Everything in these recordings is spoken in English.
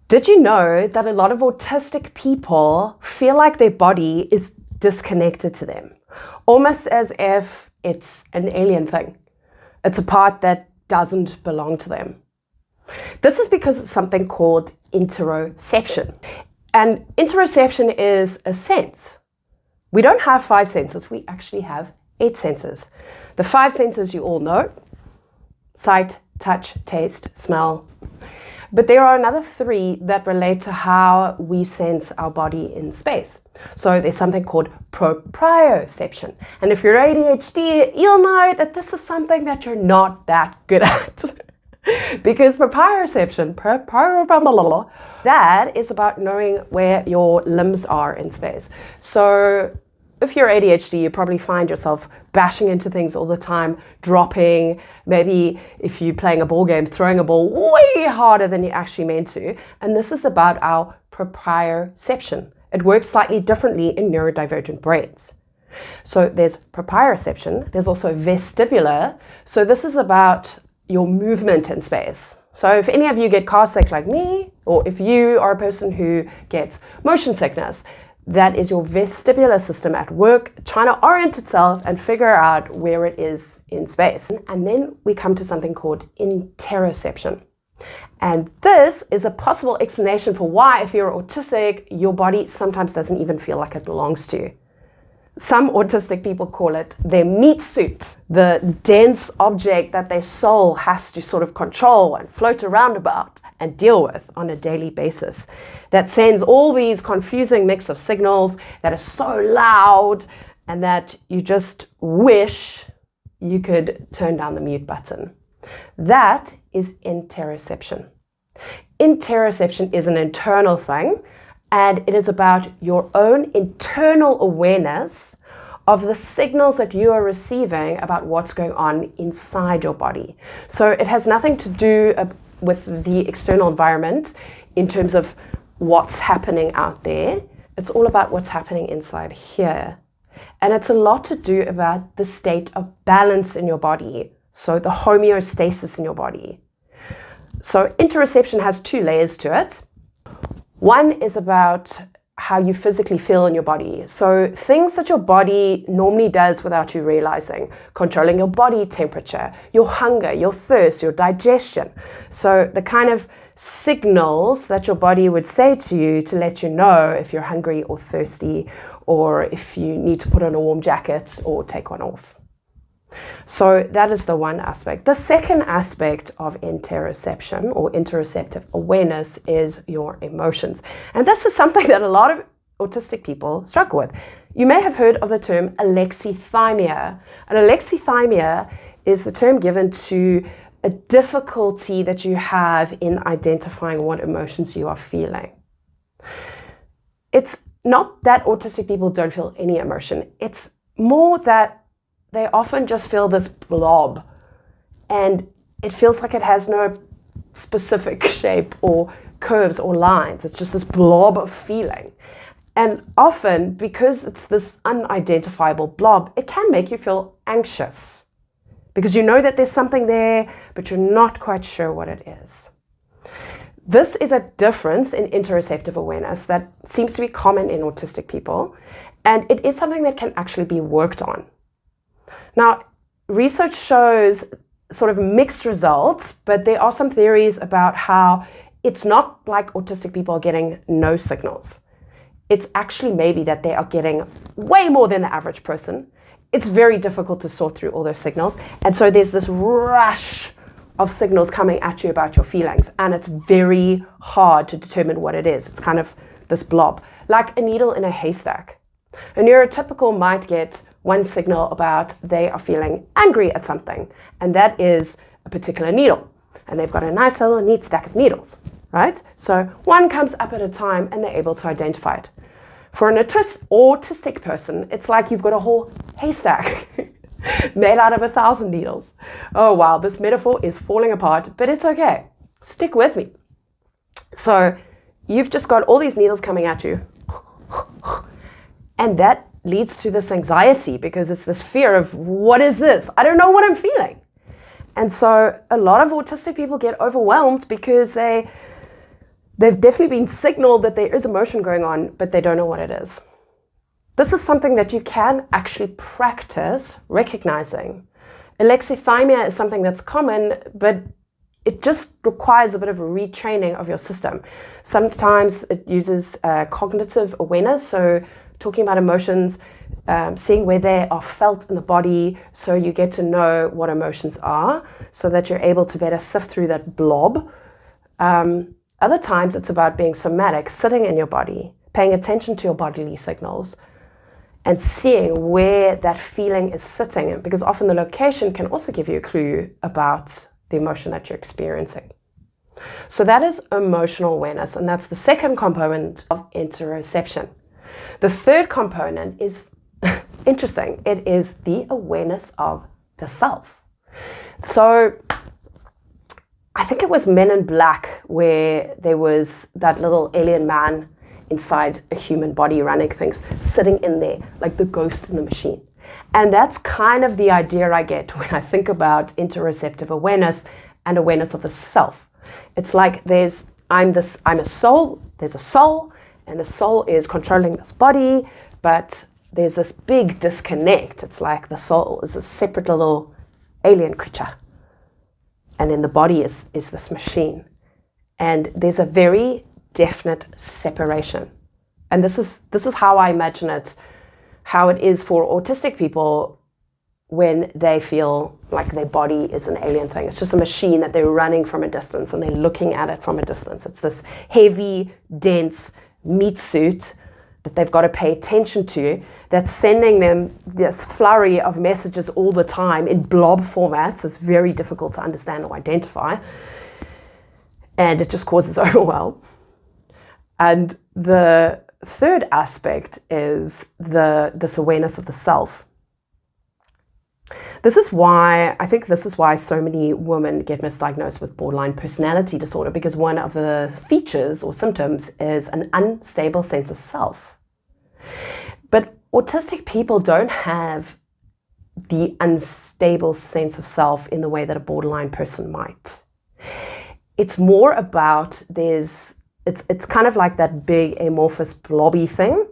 Did you know that a lot of autistic people feel like their body is disconnected to them? Almost as if it's an alien thing. It's a part that doesn't belong to them. This is because of something called interoception. And interoception is a sense. We don't have 5 senses, we actually have 8 senses. The 5 senses you all know: sight, touch, taste, smell. But there are another 3 that relate to how we sense our body in space. So there's something called proprioception. And if you're ADHD, you'll know that this is something that you're not that good at. Because proprioception, that is about knowing where your limbs are in space. So if you're ADHD, you probably find yourself bashing into things all the time, dropping, maybe if you're playing a ball game, throwing a ball way harder than you actually meant to. And this is about our proprioception. It works slightly differently in neurodivergent brains. So there's proprioception, there's also vestibular. So this is about your movement in space. So if any of you get car sick like me, or if you are a person who gets motion sickness, that is your vestibular system at work trying to orient itself and figure out where it is in space. And then we come to something called interoception. And this is a possible explanation for why, if you're autistic, your body sometimes doesn't even feel like it belongs to you. Some autistic people call it their meat suit, the dense object that their soul has to sort of control and float around about and deal with on a daily basis, that sends all these confusing mix of signals that are so loud and that you just wish you could turn down the mute button. That is interoception. Interoception is an internal thing, and it is about your own internal awareness of the signals that you are receiving about what's going on inside your body. So it has nothing to do with the external environment in terms of what's happening out there. It's all about what's happening inside here. And it's a lot to do about the state of balance in your body. So the homeostasis in your body. So interoception has 2 layers to it. One is about how you physically feel in your body. So things that your body normally does without you realizing, controlling your body temperature, your hunger, your thirst, your digestion. So the kind of signals that your body would say to you to let you know if you're hungry or thirsty, or if you need to put on a warm jacket or take one off. So that is the one aspect. The second aspect of interoception or interoceptive awareness is your emotions. And this is something that a lot of autistic people struggle with. You may have heard of the term alexithymia. And alexithymia is the term given to a difficulty that you have in identifying what emotions you are feeling. It's not that autistic people don't feel any emotion. It's more that they often just feel this blob, and it feels like it has no specific shape or curves or lines. It's just this blob of feeling. And often, because it's this unidentifiable blob, it can make you feel anxious because you know that there's something there, but you're not quite sure what it is. This is a difference in interoceptive awareness that seems to be common in autistic people, and it is something that can actually be worked on. Now, research shows sort of mixed results, but there are some theories about how it's not like autistic people are getting no signals. It's actually maybe that they are getting way more than the average person. It's very difficult to sort through all those signals. And so there's this rush of signals coming at you about your feelings, and it's very hard to determine what it is. It's kind of this blob, like a needle in a haystack. A neurotypical might get one signal about they are feeling angry at something, and that is a particular needle. And they've got a nice little neat stack of needles, right? So one comes up at a time and they're able to identify it. For an autistic person, it's like you've got a whole haystack made out of 1,000 needles. Oh wow, this metaphor is falling apart, but it's okay. Stick with me. So you've just got all these needles coming at you, and that leads to this anxiety because it's this fear of, what is this? I don't know what I'm feeling. And so a lot of autistic people get overwhelmed because they they've definitely been signaled that there is emotion going on, but they don't know what it is. This is something that you can actually practice recognizing. Alexithymia is something that's common, but it just requires a bit of a retraining of your system. Sometimes it uses cognitive awareness, so talking about emotions, seeing where they are felt in the body, so you get to know what emotions are, so that you're able to better sift through that blob. Other times it's about being somatic, sitting in your body, paying attention to your bodily signals, and seeing where that feeling is sitting, because often the location can also give you a clue about the emotion that you're experiencing. So that is emotional awareness, and that's the second component of interoception. The third component is interesting. It is the awareness of the self. So I think it was Men in Black where there was that little alien man inside a human body running things, sitting in there like the ghost in the machine. And that's kind of the idea I get when I think about interoceptive awareness and awareness of the self. It's like I'm a soul, there's a soul, and the soul is controlling this body, but there's this big disconnect. It's like the soul is a separate little alien creature, and then the body is this machine. And there's a very definite separation. And this is how I imagine it, how it is for autistic people when they feel like their body is an alien thing. It's just a machine that they're running from a distance and they're looking at it from a distance. It's this heavy, dense meat suit that they've got to pay attention to, that's sending them this flurry of messages all the time in blob formats. It's very difficult to understand or identify, and it just causes overwhelm. And the third aspect is this awareness of the self. This is why so many women get misdiagnosed with borderline personality disorder, because one of the features or symptoms is an unstable sense of self. But autistic people don't have the unstable sense of self in the way that a borderline person might. It's more about it's kind of like that big amorphous blobby thing.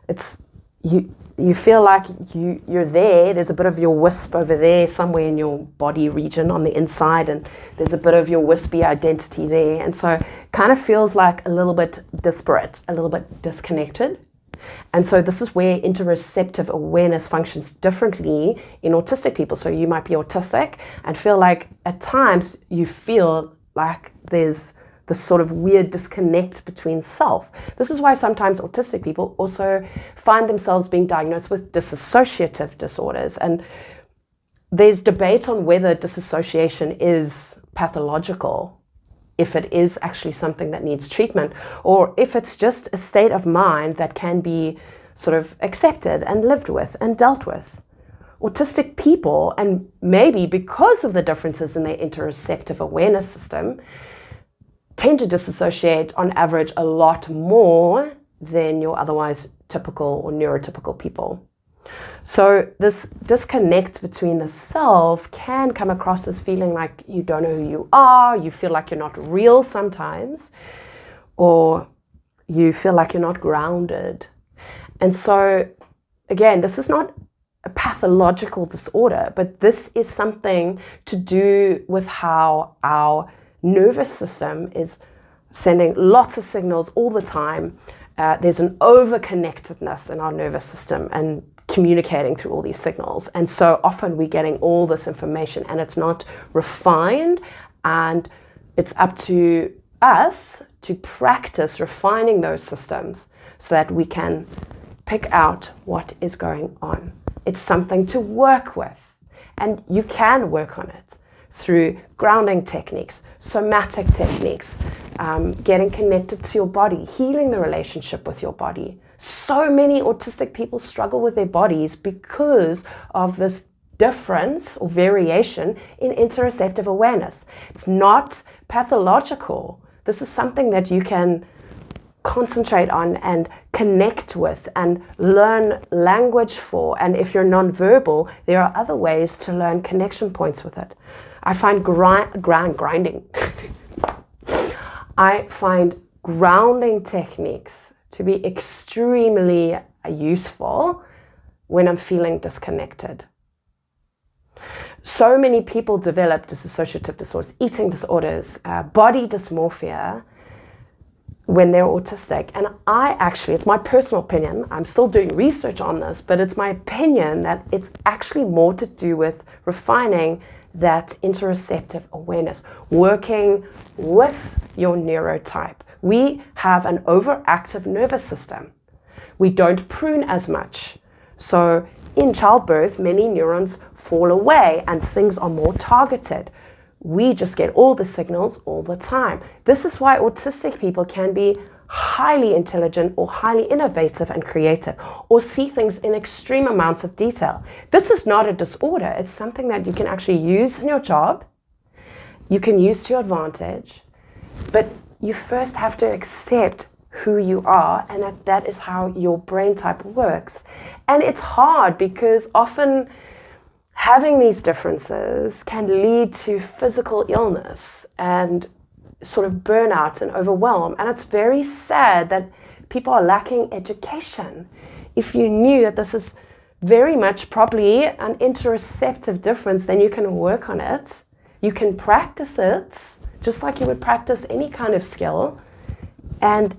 It's you feel like you're there. There's a bit of your wisp over there somewhere in your body region on the inside, and there's a bit of your wispy identity there. And so it kind of feels like a little bit disparate, a little bit disconnected. And so this is where interoceptive awareness functions differently in autistic people. So you might be autistic and feel like at times you feel like there's this sort of weird disconnect between self. This is why sometimes autistic people also find themselves being diagnosed with dissociative disorders. And there's debate on whether dissociation is pathological, if it is actually something that needs treatment, or if it's just a state of mind that can be sort of accepted and lived with and dealt with. Autistic people, and maybe because of the differences in their interoceptive awareness system, tend to dissociate on average a lot more than your otherwise typical or neurotypical people. So this disconnect between the self can come across as feeling like you don't know who you are, you feel like you're not real sometimes, or you feel like you're not grounded. And so, again, this is not a pathological disorder, but this is something to do with how our nervous system is sending lots of signals all the time. There's an over-connectedness in our nervous system and communicating through all these signals. And so often we're getting all this information and it's not refined, and it's up to us to practice refining those systems so that we can pick out what is going on. It's something to work with, and you can work on it through grounding techniques, somatic techniques, getting connected to your body, healing the relationship with your body. So many autistic people struggle with their bodies because of this difference or variation in interoceptive awareness. It's not pathological. This is something that you can concentrate on and connect with and learn language for. And if you're nonverbal, there are other ways to learn connection points with it. I find grinding. I find grounding techniques to be extremely useful when I'm feeling disconnected. So many people develop dissociative disorders, eating disorders, body dysmorphia when they're autistic. And it's my personal opinion, I'm still doing research on this, but it's my opinion that it's actually more to do with refining that interoceptive awareness, working with your neurotype. We have an overactive nervous system. We don't prune as much. So in childbirth, many neurons fall away and things are more targeted. We just get all the signals all the time. This is why autistic people can be highly intelligent or highly innovative and creative, or see things in extreme amounts of detail. This is not a disorder. It's something that you can actually use in your job. You can use to your advantage, but you first have to accept who you are, and that is how your brain type works. And it's hard because often having these differences can lead to physical illness and sort of burnout and overwhelm. And it's very sad that people are lacking education. If you knew that this is very much probably an interoceptive difference, then you can work on it. You can practice it just like you would practice any kind of skill. And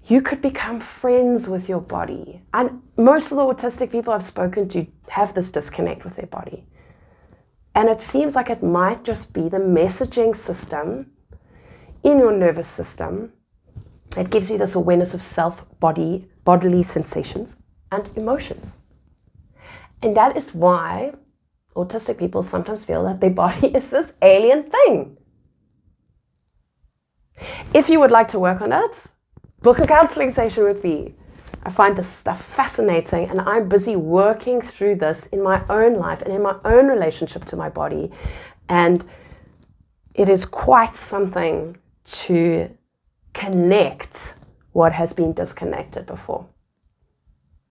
you could become friends with your body. And most of the autistic people I've spoken to have this disconnect with their body. And it seems like it might just be the messaging system in your nervous system that gives you this awareness of bodily sensations and emotions. And that is why autistic people sometimes feel that their body is this alien thing. If you would like to work on it, book a counseling session with me. I find this stuff fascinating, and I'm busy working through this in my own life and in my own relationship to my body. And it is quite something to connect what has been disconnected before.